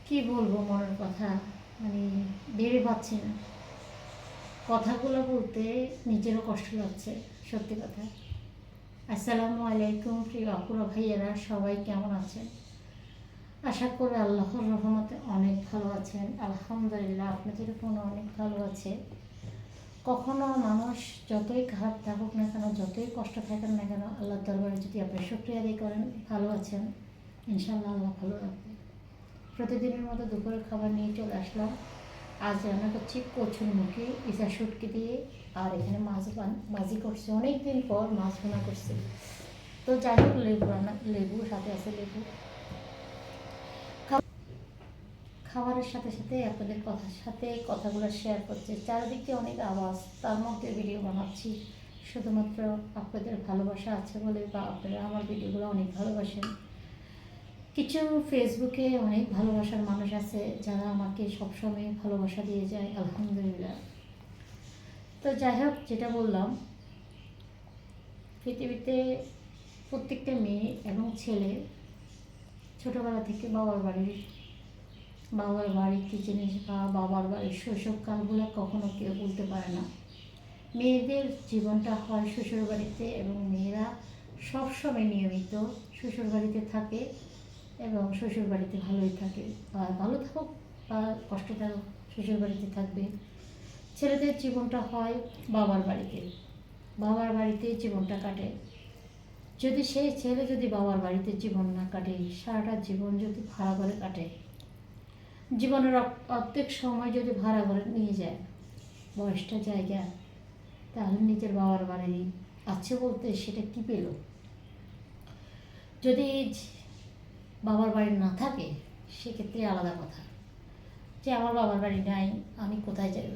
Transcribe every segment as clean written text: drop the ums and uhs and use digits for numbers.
কি বলবো মনের কথা, মানে ভেবে পাচ্ছি না। কথাগুলো বলতে নিজেরও কষ্ট লাগছে, সত্যি কথা। আসসালামু আলাইকুম প্রিয় আপুরা ভাইয়েরা, সবাই কেমন আছেন? আশা করি আল্লাহর রহমতে অনেক ভালো আছেন। আলহামদুলিল্লাহ, আপনাদের কোনো অনেক ভালো আছে। কখনো মানুষ যতই খারাপ থাকুক না কেন, যতই কষ্ট থাকেন না কেন, আল্লাহর দরবারে যদি আপনি শুকরিয়া আদায় করেন, ভালো আছেন, ইনশাল্লাহ আল্লাহ ভালো রাখবে। প্রতিদিনের মতো দুপুরের খাবার নিয়ে চলে আসলাম। আজ রান্না করছি কচুরমুখী ইসা শুটকি দিয়ে, আর এখানে মাছ ভাজি করছি। অনেক দিন পর মাছ ভুনা করছি। তো যাই হোক, লেবু সাথে আছে লেবু। খাবারের সাথে সাথে আপনাদের কথাগুলো শেয়ার করছি। চারিদিকে অনেক আওয়াজ, তার মধ্যে ভিডিও বানাচ্ছি। শুধুমাত্র আপনাদের ভালোবাসা আছে বলে, বা আপনারা আমার ভিডিওগুলো অনেক ভালোবাসেন। কিছু ফেসবুকে অনেক ভালোবাসার মানুষ আছে যারা আমাকে সবসময় ভালোবাসা দিয়ে যায়, আলহামদুলিল্লাহ। তো যাই হোক, যেটা বললাম, পৃথিবীতে প্রত্যেকটা মেয়ে এবং ছেলে ছোটোবেলা থেকে বাবার বাড়ির কী জিনিস বা বাবার বাড়ির শৈশবকালগুলো কখনো কেউ বলতে পারে না। মেয়েদের জীবনটা হয় শ্বশুর বাড়িতে, এবং মেয়েরা সবসময় নিয়মিত শ্বশুর বাড়িতে থাকে, এবং শ্বশুর বাড়িতে ভালোই থাকে, বা ভালো থাকুক বা কষ্ট থাকুক, শ্বশুর বাড়িতে থাকবে। ছেলেদের জীবনটা হয় বাবার বাড়িতে জীবনটা কাটে। যদি সেই ছেলে যদি বাবার বাড়িতে জীবন না কাটে, সারাটা জীবন যদি ভাড়া ঘরে কাটে, জীবনের অর্ধেক সময় যদি ভাড়া ঘরে নিয়ে যায়, বয়সটা জায়গা, তাহলে নিজের বাবার বাড়ি আছে বলতে সেটা কী পেল? যদি বাবার বাড়ি না থাকে, সেক্ষেত্রে আলাদা কথা, যে আমার বাবার বাড়ি নাই, আমি কোথায় যাব।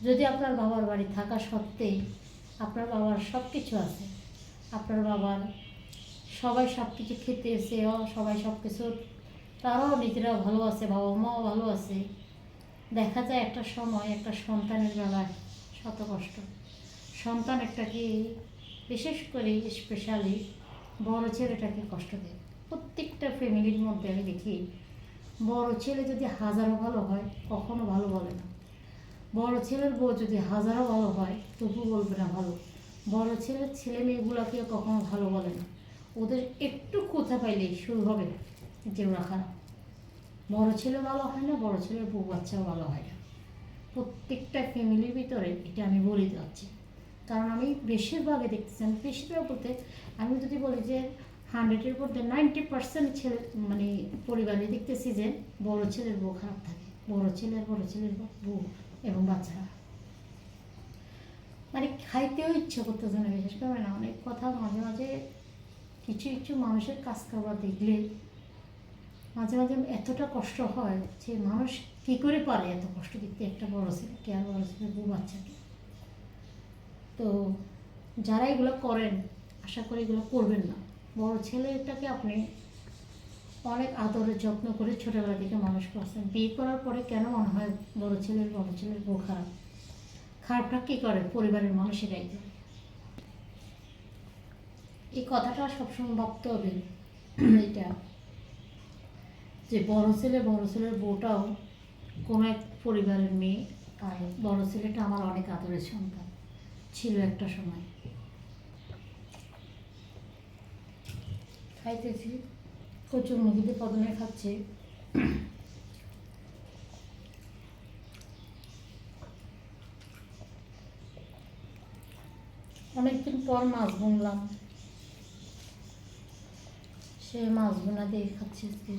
যদি আপনার বাবার বাড়ি থাকা সত্ত্বেই আপনার বাবার সব কিছু আছে, আপনার বাবার সবাই সব কিছু খেতে এসে সবাই সব কিছু, তারাও নিজেরাও ভালো আছে, বাবা মাও ভালো আছে, দেখা যায় একটা সময় একটা সন্তানের বেলায় শত কষ্ট। সন্তান একটাকে, বিশেষ করে স্পেশালি বড় ছেলেটাকে কষ্ট দেয়। প্রত্যেকটা ফ্যামিলির মধ্যে আমি দেখি, বড় ছেলে যদি হাজারো ভালো হয়, কখনো ভালো বলে না। বড় ছেলের বউ যদি হাজারো ভালো হয়, তবু বলবে না ভালো। বড় ছেলের ছেলে মেয়েগুলোকেও কখনো ভালো বলে না। ওদের একটু কথা পাইলেই শুরু হবে যে ওরা খারাপ। বড় ছেলে ভালো হয় না, বড় ছেলের বউ বাচ্চাও ভালো হয় না। প্রত্যেকটা ফ্যামিলির ভিতরে এটা আমি বলে যাচ্ছি, কারণ আমি বেশিরভাগে দেখতেছি। আমি বেশিরভাগ বলতে, আমি যদি বলি যে 100-এর মধ্যে 90% ছেলে, মানে পরিবারে দেখতেছি যে বড় ছেলের বউ খারাপ থাকে। বড় ছেলের বউ এবং বাচ্চারা, মানে খাইতেও ইচ্ছে করতেছে না, বিশেষ করে না। অনেক কথা মাঝে মাঝে কিছু কিছু মানুষের কাজ করবার দেখলে মাঝে মাঝে এতটা কষ্ট হয় যে মানুষ কী করে পারে এত কষ্ট দিতে একটা বড় ছেলেকে আর বড় ছেলের বউ বাচ্চাকে। তো যারা এগুলো করেন, আশা করি এগুলো করবেন না। বড় ছেলেটাকে আপনি অনেক আদরে যত্ন করে ছোটোবেলা থেকে মানুষ করছেন, বিয়ে করার পরে কেন মনে হয় বড় ছেলের বউ খারাপ? খারাপটা কী করে? পরিবারের মানুষেরাই করে। এই কথাটা সবসময় ভাবতে হবে এটা, যে বড় ছেলের বউটাও কোনো এক পরিবারের মেয়ে, আর বড় ছেলেটা আমার অনেক আদরের সন্তান ছিল একটা সময়। খাইতেছি, কচুরমুখিতে প্রথমে খাচ্ছি। অনেকদিন পর মাছ ভুনলাম, সে মাছ ভুনা দিয়ে খাচ্ছি আজকে।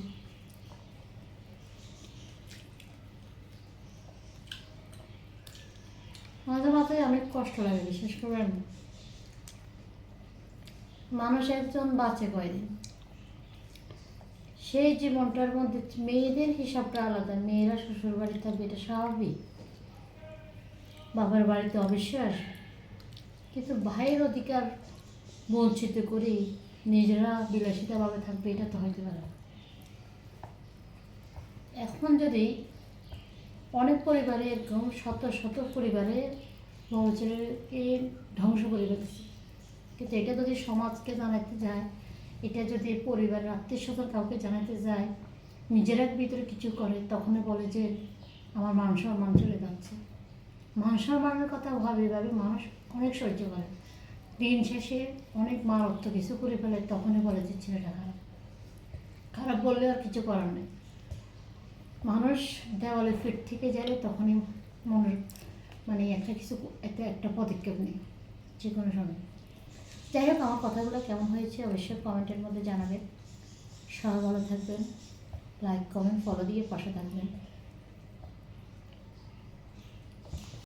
মাঝে মাঝে অনেক কষ্ট লাগে, বিশেষ করে মানুষ একজন বাঁচে কয়দিন, সেই জীবনটার মধ্যে মেয়েদের হিসাবটা আলাদা। মেয়েরা শ্বশুর বাড়ি থাকবে, এটা স্বাভাবিক, বাবার বাড়িতে অবশ্যই আসবে, কিন্তু ভাইয়ের অধিকার বঞ্চিত করে নিজেরা বিলাসিতাভাবে থাকবে, এটা তো হইতে পারে না। এখন যদি অনেক পরিবারে, এরকম শত শত পরিবারে বড় ছেলেকে ধ্বংস করে ফেলেছে, কিন্তু এটা যদি সমাজকে জানাতে যায়, এটা যদি পরিবারের আত্মীয় স্বজন কাউকে জানাতে যায়, নিজেরা ভিতরে কিছু করে তখনই বলে যে আমার মান সম্মান চলে যাচ্ছে। মান সম্মানের কথা ভাবি মানুষ অনেক সহ্য করে, দিন শেষে অনেক মারাত্মক কিছু করে ফেলে, তখনই বলে যে ছেলেটা খারাপ। খারাপ বললে আর কিছু করার নেই। মানুষ দেওয়ালে ফিট থেকে গেলে তখনই মনের মানে একটা কিছু একটা পদক্ষেপ নেই যে কোনো সময়। যাই হোক, আমার কথাগুলো কেমন হয়েছে অবশ্যই কমেন্টের মধ্যে জানাবেন। সবাই ভালো থাকবেন, লাইক কমেন্ট ফলো দিয়ে পাশে থাকবেন।